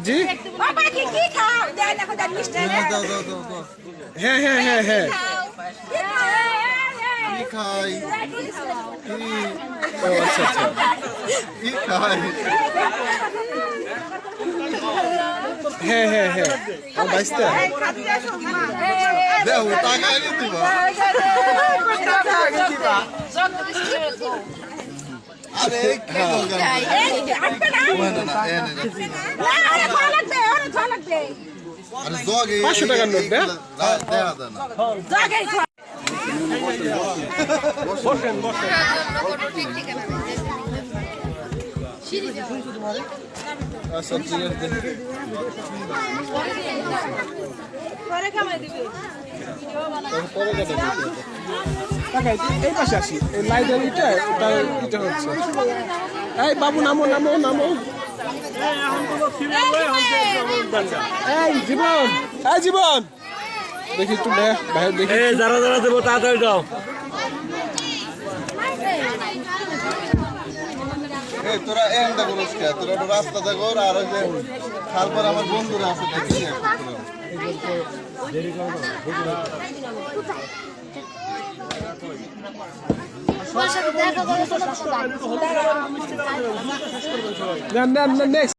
জি বাবা কি খাও দেন এখন দেন মিষ্টি দাও দাও দাও দাও হ্যাঁ হ্যাঁ হ্যাঁ হ্যাঁ কি খাই ও আচ্ছা আচ্ছা কি খাই হ্যাঁ হ্যাঁ হ্যাঁ ও বাইসটা দেও টাকা এনে দিবা আরে কি না না এনে আরে ভালো লাগবে আরে ভালো লাগবে আরে জগে 500 টাকার নোট দেয়া দেয়া দেন জাগে আচ্ছা ঠিক আছে পরে খাওয়াই দিবে পরে কেটে দিতে টাকা এই পাশে আসি এই লাইব্রেরিটা এটা হচ্ছে এই বাবু নামো নামো নামো এই জীবন এই জীবন দেখি একটু বাইরে দেখি যারা যারা দেবো তাড়াতাড়ি দাও এই তোরা এন্ডা করস কে তোরা তো রাস্তা দেখো আর ওই যে তারপর আমার বন্ধুরা আছে দেখি না না নেক্সট